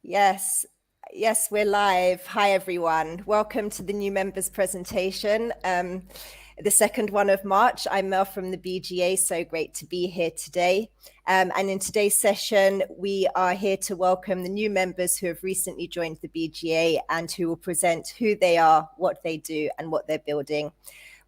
Yes, yes, we're live. Hi, everyone. Welcome to the new members presentation, the second one of March. I'm Mel from the BGA, so great to be here today. And in today's session, we are here to welcome the new members who have recently joined the BGA and who will present who they are, what they do, and what they're building.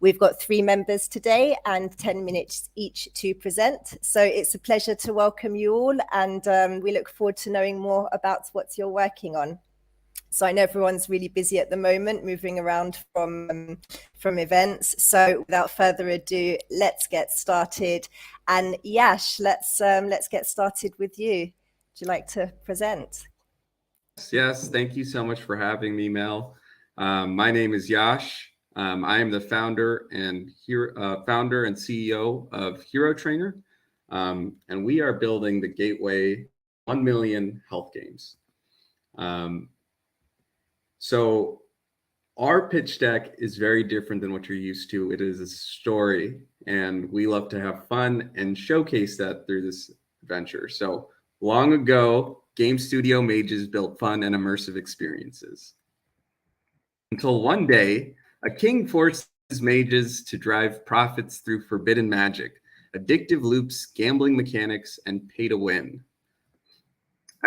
We've got 3 members today and 10 minutes each to present. So it's a pleasure to welcome you all, and we look forward to knowing more about what you're working on. So I know everyone's really busy at the moment, moving around from events. So without further ado, let's get started. And Yash, let's get started with you. Would you like to present? Yes, thank you so much for having me, Mel. My name is Yash. I am the founder and CEO of Hero Trainer, and we are building the gateway 1 million health games. So our pitch deck is very different than what you're used to. It is a story, and we love to have fun and showcase that through this adventure. So long ago, Game Studio Mages built fun and immersive experiences. Until one day, a king forces mages to drive profits through forbidden magic, addictive loops, gambling mechanics, and pay to win.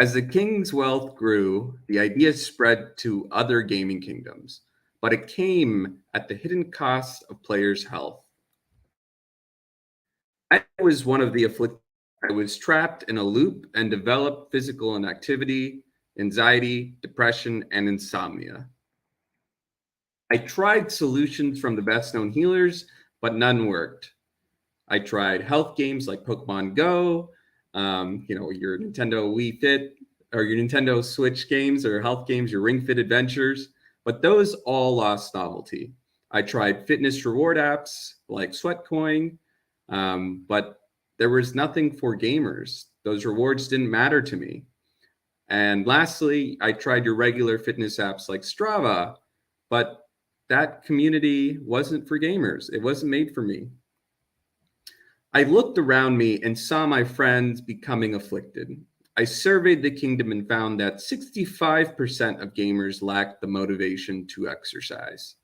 As the king's wealth grew, the idea spread to other gaming kingdoms, but it came at the hidden cost of players' health. I was one of the afflicted. I was trapped in a loop and developed physical inactivity, anxiety, depression, and insomnia. I tried solutions from the best known healers, but none worked. I tried health games like Pokemon Go, your Nintendo Wii Fit or your Nintendo Switch games or health games, your Ring Fit Adventures, but those all lost novelty. I tried fitness reward apps like Sweatcoin, but there was nothing for gamers. Those rewards didn't matter to me. And lastly, I tried your regular fitness apps like Strava, but that community wasn't for gamers. It wasn't made for me. I looked around me and saw my friends becoming afflicted. I surveyed the kingdom and found that 65% of gamers lacked the motivation to exercise.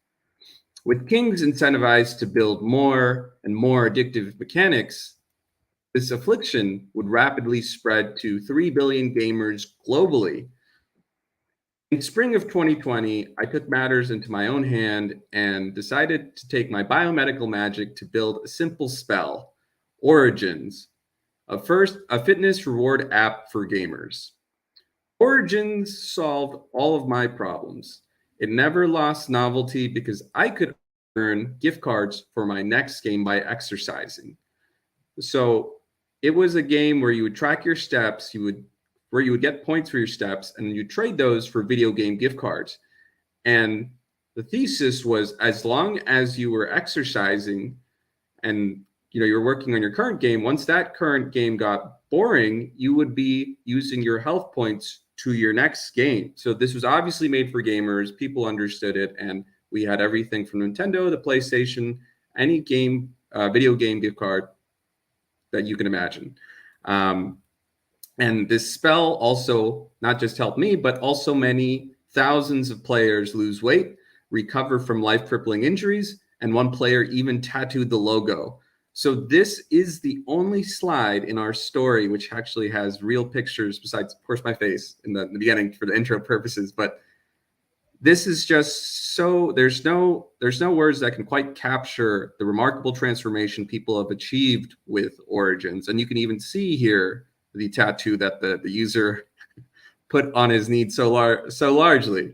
With kings incentivized to build more and more addictive mechanics, this affliction would rapidly spread to 3 billion gamers globally. In spring of 2020, I took matters into my own hand and decided to take my biomedical magic to build a simple spell, Origins, a fitness reward app for gamers. Origins solved all of my problems. It never lost novelty because I could earn gift cards for my next game by exercising. So it was a game where you would track your steps, where you would get points for your steps, and you trade those for video game gift cards. And the thesis was, as long as you were exercising and you're working on your current game, once that current game got boring, you would be using your health points to your next game. So this was obviously made for gamers. People understood it, and we had everything from Nintendo, the PlayStation, any game, video game gift card that you can imagine. And this spell also not just helped me, but also many thousands of players lose weight, recover from life-crippling injuries, and one player even tattooed the logo. So this is the only slide in our story which actually has real pictures, besides, of course, my face in the beginning for the intro purposes. But this is just so there's no words that can quite capture the remarkable transformation people have achieved with Origins. And you can even see here the tattoo that the user put on his knee so largely.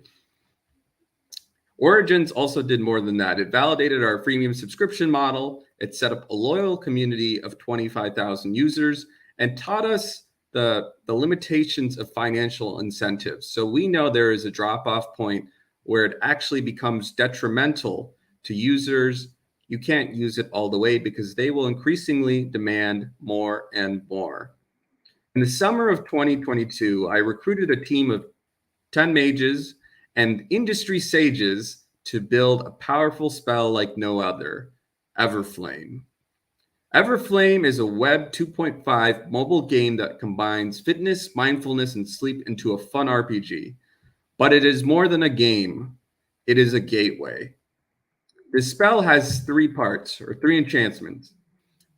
Origins also did more than that. It validated our freemium subscription model. It set up a loyal community of 25,000 users and taught us the limitations of financial incentives. So we know there is a drop-off point where it actually becomes detrimental to users. You can't use it all the way because they will increasingly demand more and more. In the summer of 2022, I recruited a team of 10 mages and industry sages to build a powerful spell like no other, Everflame. Everflame is a Web 2.5 mobile game that combines fitness, mindfulness, and sleep into a fun RPG. But it is more than a game. It is a gateway. This spell has three parts, or three enchantments.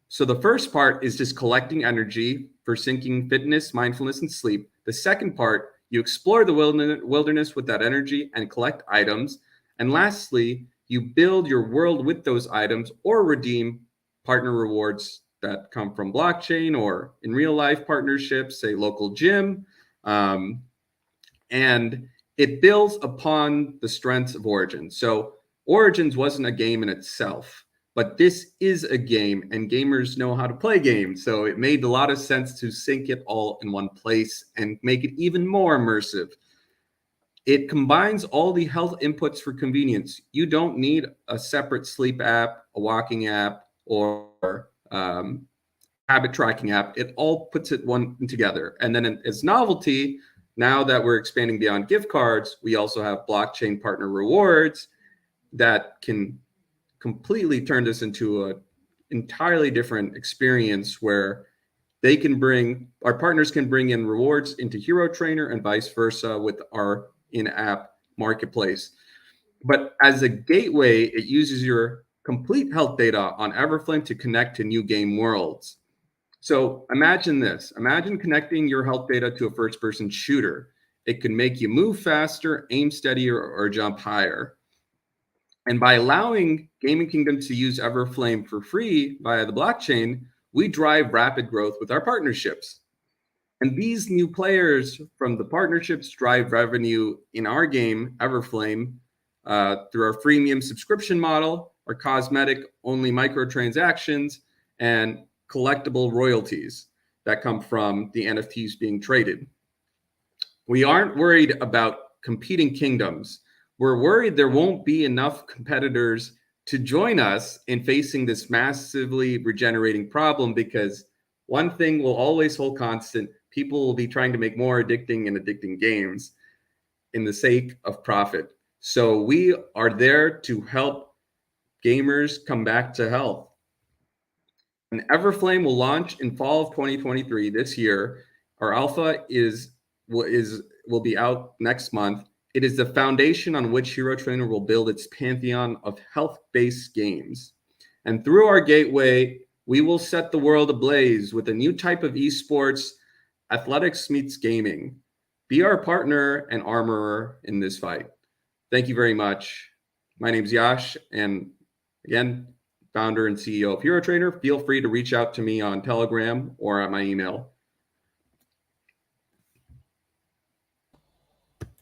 So the first part is just collecting energy for syncing fitness, mindfulness, and sleep. The second part, you explore the wilderness with that energy and collect items. And lastly, you build your world with those items or redeem partner rewards that come from blockchain or in real life partnerships, say local gym. And it builds upon the strengths of Origins. So Origins wasn't a game in itself, but this is a game and gamers know how to play games. So it made a lot of sense to sync it all in one place and make it even more immersive. It combines all the health inputs for convenience. You don't need a separate sleep app, a walking app, or habit tracking app. It all puts it one together. And then as novelty, now that we're expanding beyond gift cards, we also have blockchain partner rewards that can completely turn this into an entirely different experience where they can our partners can bring in rewards into Hero Trainer and vice versa with our in-app marketplace. But as a gateway, it uses your complete health data on Everflame to connect to new game worlds. So imagine this. Imagine connecting your health data to a first-person shooter. It can make you move faster, aim steadier, or jump higher. And by allowing Gaming Kingdom to use Everflame for free via the blockchain, we drive rapid growth with our partnerships. And these new players from the partnerships drive revenue in our game, Everflame, through our freemium subscription model, our cosmetic-only microtransactions, and collectible royalties that come from the NFTs being traded. We aren't worried about competing kingdoms. We're worried there won't be enough competitors to join us in facing this massively regenerating problem, because one thing will always hold constant: people will be trying to make more addicting games in the sake of profit. So we are there to help gamers come back to health. And Everflame will launch in fall of 2023 this year. Our alpha will be out next month. It is the foundation on which Hero Trainer will build its pantheon of health-based games. And through our gateway, we will set the world ablaze with a new type of esports, athletics meets gaming. Be our partner and armorer in this fight. Thank you very much. My name's Yash, and again, founder and CEO of Hero Trainer. Feel free to reach out to me on Telegram or at my email.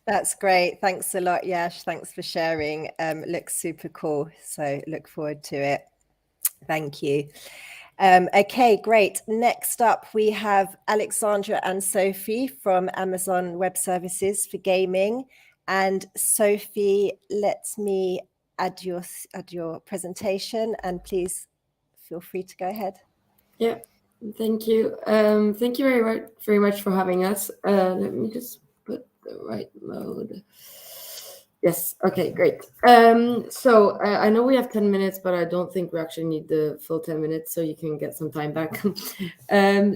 That's great. Thanks a lot, Yash. Thanks for sharing. Looks super cool. So look forward to it. Thank you. Okay, great. Next up, we have Alexandra and Sophie from Amazon Web Services for Gaming. And Sophie, let me add your presentation, and please feel free to go ahead. Yeah, thank you. Thank you very much for having us. Let me just put the right mode. Yes, okay, great. So I know we have 10 minutes, but I don't think we actually need the full 10 minutes, so you can get some time back.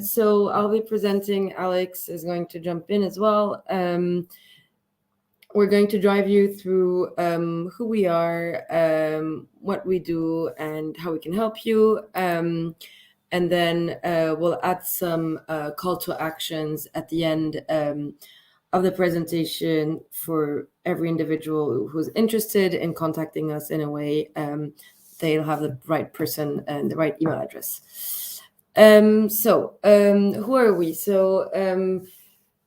So I'll be presenting. Alex is going to jump in as well. We're going to drive you through who we are, what we do, and how we can help you. And then we'll add some call to actions at the end of the presentation for every individual who's interested in contacting us in a way. They'll have the right person and the right email address. So who are we? So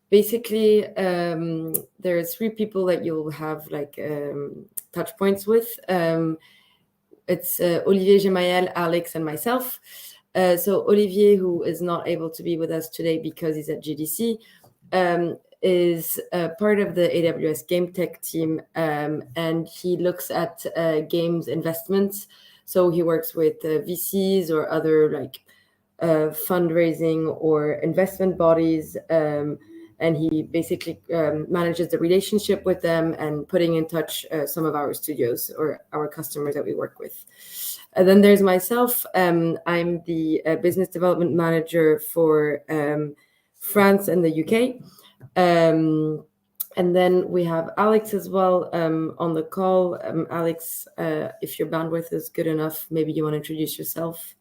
basically, there are three people that you'll have like touch points with. It's Olivier Gemayel, Alex, and myself. So Olivier, who is not able to be with us today because he's at GDC, is part of the AWS Game Tech team, and he looks at games investments. So he works with VCs or other like fundraising or investment bodies, and he basically manages the relationship with them and putting in touch some of our studios or our customers that we work with. Then there's myself. I'm the business development manager for France and the UK. And then we have Alex as well on the call. Alex, if your bandwidth is good enough, maybe you want to introduce yourself.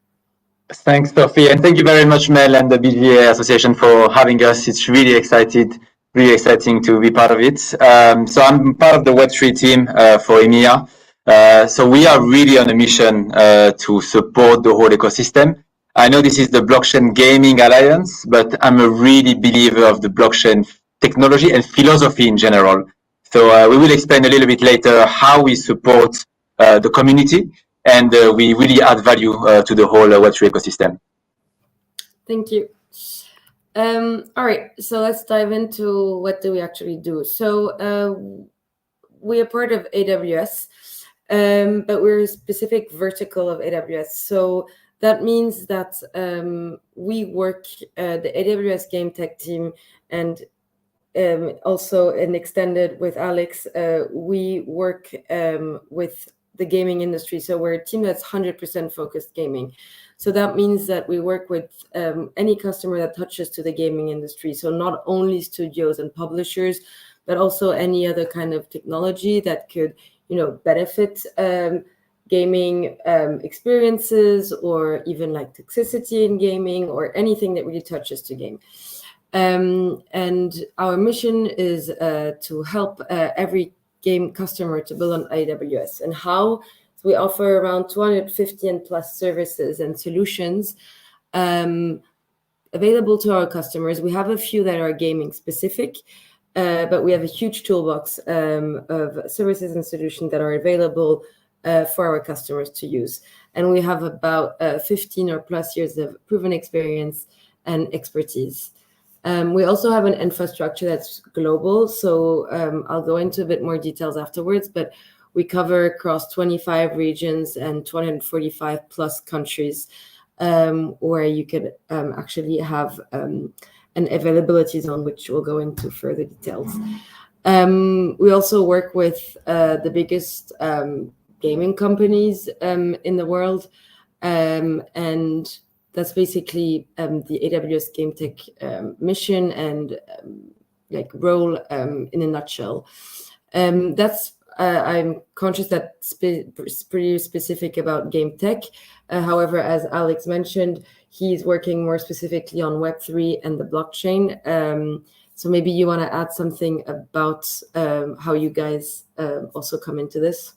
Thanks, Sophie, and thank you very much, Mel and the BGA Association for having us. It's really exciting to be part of it. So I'm part of the Web3 team for EMEA. So we are really on a mission to support the whole ecosystem. I know this is the Blockchain Gaming Alliance, but I'm a really believer of the blockchain technology and philosophy in general. So we will explain a little bit later how we support the community, and we really add value to the whole Web3 ecosystem. Thank you. All right, so let's dive into what do we actually do. So we are part of AWS, but we're a specific vertical of AWS. So that means that we work, the AWS Game Tech team, and also extended with Alex, we work with the gaming industry. So we're a team that's 100% focused gaming. So that means that we work with any customer that touches to the gaming industry. So not only studios and publishers, but also any other kind of technology that could, benefit gaming experiences, or even like toxicity in gaming, or anything that really touches to game. And our mission is to help every game customer to build on AWS. And how? So we offer around 250 and plus services and solutions available to our customers. We have a few that are gaming specific, but we have a huge toolbox of services and solutions that are available for our customers to use. And we have about 15 or plus years of proven experience and expertise. We also have an infrastructure that's global. So I'll go into a bit more details afterwards, but we cover across 25 regions and 245 plus countries, where you could actually have an availability zone, which we'll go into further details. We also work with the biggest gaming companies in the world, and that's basically the AWS Game Tech mission and role in a nutshell. That's I'm conscious that it's pretty specific about Game Tech. However, as Alex mentioned, he's working more specifically on Web3 and the blockchain. So maybe you want to add something about how you guys also come into this.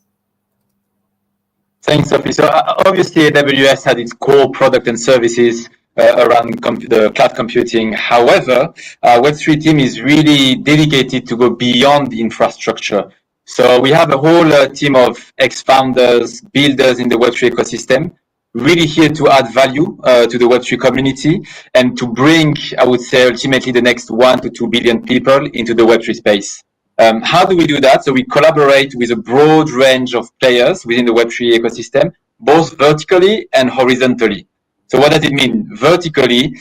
Thanks, Sophie. So obviously, AWS had its core product and services around the cloud computing. However, our Web3 team is really dedicated to go beyond the infrastructure. So we have a whole team of ex-founders, builders in the Web3 ecosystem, really here to add value to the Web3 community and to bring, I would say, ultimately the next 1 to 2 billion people into the Web3 space. How do we do that? So we collaborate with a broad range of players within the Web3 ecosystem, both vertically and horizontally. So what does it mean? Vertically,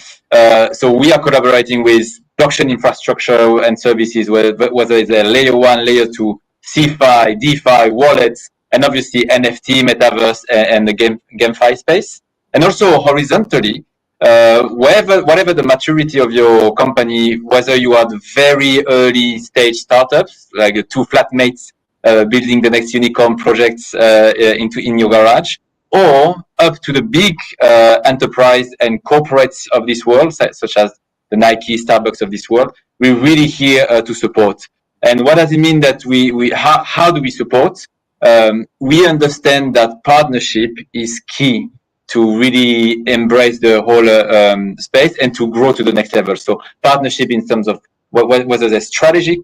so we are collaborating with blockchain infrastructure and services, whether it's a layer 1, layer 2, CeFi, DeFi, wallets, and obviously NFT, metaverse, and the GameFi space. And also horizontally, whatever the maturity of your company, whether you are the very early stage startups, like two flatmates building the next unicorn projects in your garage, or up to the big enterprise and corporates of this world, such as the Nike, Starbucks of this world, we're really here to support. And what does it mean that how do we support? We understand that partnership is key to really embrace the whole space and to grow to the next level. So partnership in terms of whether they're strategic,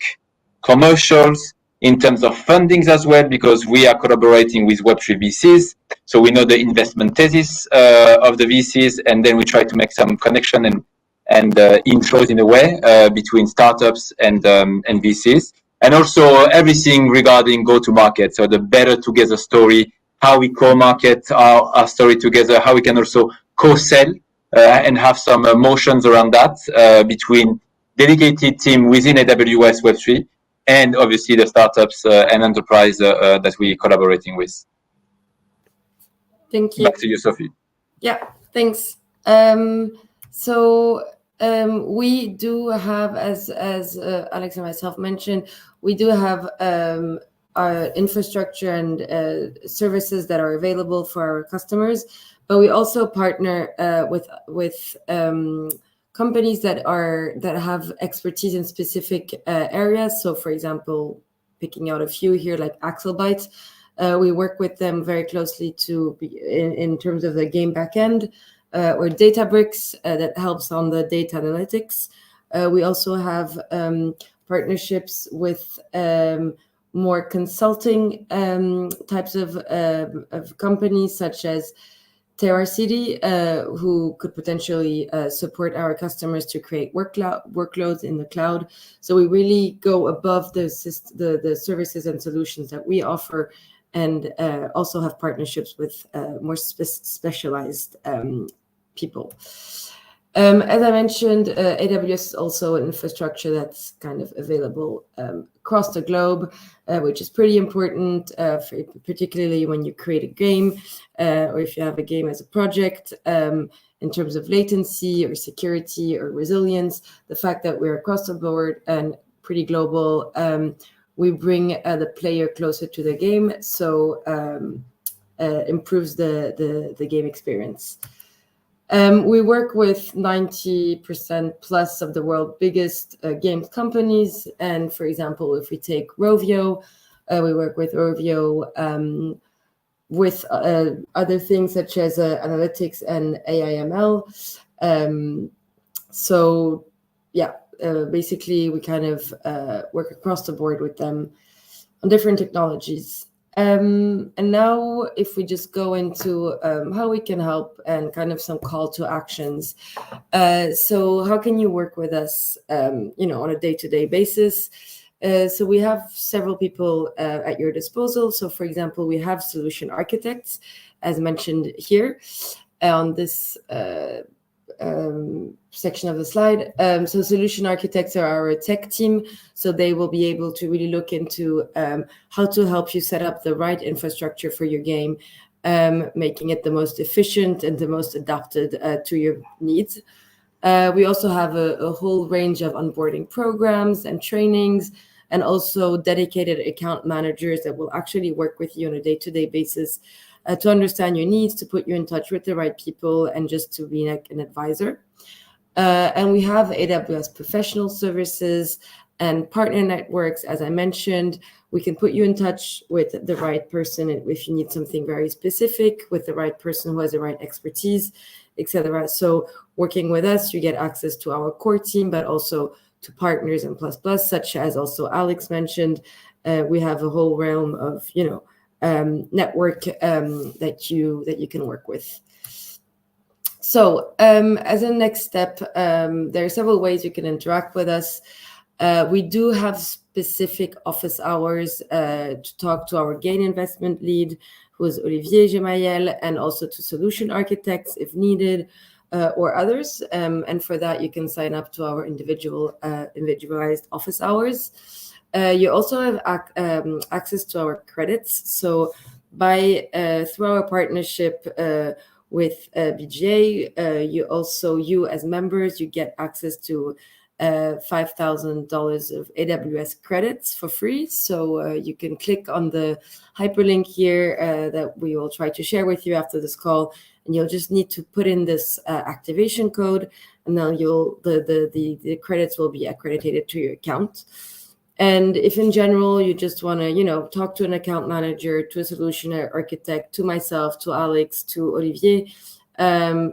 commercials, in terms of fundings as well, because we are collaborating with Web3 VCs. So we know the investment thesis of the VCs, and then we try to make some connection and intros in a way between startups and VCs. And also everything regarding go-to-market. So the better together story, how we co-market our story together, how we can also co-sell and have some motions around that between dedicated team within AWS Web3 and obviously the startups and enterprise that we're collaborating with. Thank you. Back to you, Sophie. Yeah, thanks. We do have, as Alex and myself mentioned, we do have our infrastructure and services that are available for our customers, but we also partner with companies that have expertise in specific areas. So, for example, picking out a few here, like Axelbyte. We work with them very closely in terms of the game backend, or Databricks that helps on the data analytics. We also have partnerships with more consulting types of companies, such as TerraCity, who could potentially support our customers to create workloads in the cloud. So we really go above the services and solutions that we offer, and also have partnerships with more specialized people. As I mentioned, AWS is also an infrastructure that's kind of available across the globe, which is pretty important, particularly when you create a game, or if you have a game as a project, in terms of latency or security or resilience. The fact that we're across the board and pretty global, we bring the player closer to the game, so improves the game experience. We work with 90% plus of the world's biggest games companies. And for example, if we take Rovio, we work with Rovio with other things such as analytics and AI/ML. Basically, we kind of work across the board with them on different technologies. And now, if we just go into how we can help and kind of some call to actions. So how can you work with us, on a day-to-day basis? So we have several people at your disposal. So, for example, we have solution architects, as mentioned here on this section of the slide. So solution architects are our tech team. So they will be able to really look into how to help you set up the right infrastructure for your game, making it the most efficient and the most adapted to your needs. We also have a whole range of onboarding programs and trainings, and also dedicated account managers that will actually work with you on a day-to-day basis to understand your needs, to put you in touch with the right people, and just to be like an advisor. And we have AWS professional services and partner networks. As I mentioned, we can put you in touch with the right person if you need something very specific, with the right person who has the right expertise, etc. So working with us, you get access to our core team, but also to partners and plus, such as also Alex mentioned. We have a whole realm of, network that you can work with. So as a next step, there are several ways you can interact with us. We do have specific office hours to talk to our gain investment lead, who is Olivier Gemayel, and also to solution architects if needed, or others. And for that, you can sign up to our individualized office hours. You also have access to our credits. So through our partnership with BGA, you as members, you get access to $5,000 of AWS credits for free. So you can click on the hyperlink here that we will try to share with you after this call, and you'll just need to put in this activation code, and then the credits will be accredited to your account. And if in general you just want to, talk to an account manager, to a solution architect, to myself, to Alex, to Olivier,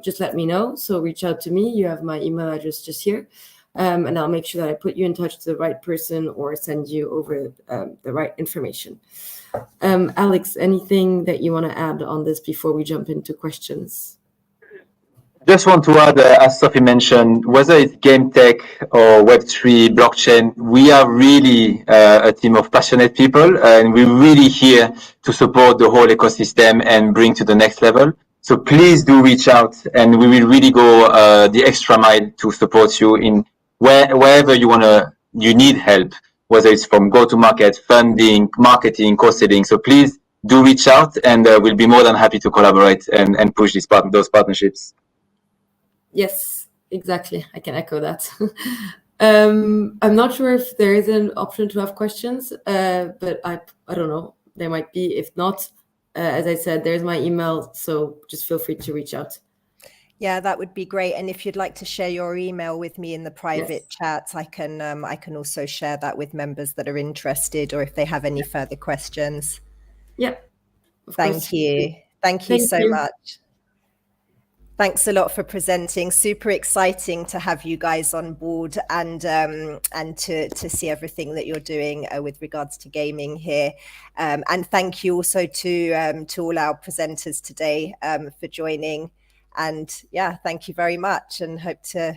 just let me know. So reach out to me. You have my email address just here. And I'll make sure that I put you in touch with the right person or send you over the right information. Alex, anything that you want to add on this before we jump into questions? Just want to add, as Sophie mentioned, whether it's game tech or Web3, blockchain, we are really a team of passionate people, and we're really here to support the whole ecosystem and bring to the next level. So please do reach out, and we will really go the extra mile to support you in wherever you need help, whether it's from go-to-market, funding, marketing, cost saving. So please do reach out, and we'll be more than happy to collaborate and push those partnerships. Yes, exactly. I can echo that. I'm not sure if there is an option to have questions, but I don't know. There might be. If not, as I said, there's my email, so just feel free to reach out. Yeah, that would be great. And if you'd like to share your email with me in the private chat, I can also share that with members that are interested, or if they have any further questions. Yeah. Thank you. Thank you so much. Thanks a lot for presenting. Super exciting to have you guys on board and to see everything that you're doing with regards to gaming here. And thank you also to all our presenters today for joining. And yeah, thank you very much, and hope to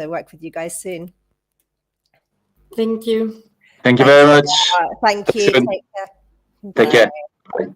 work with you guys soon. Thank you. Thank you very much. Thank you. Take care. Bye.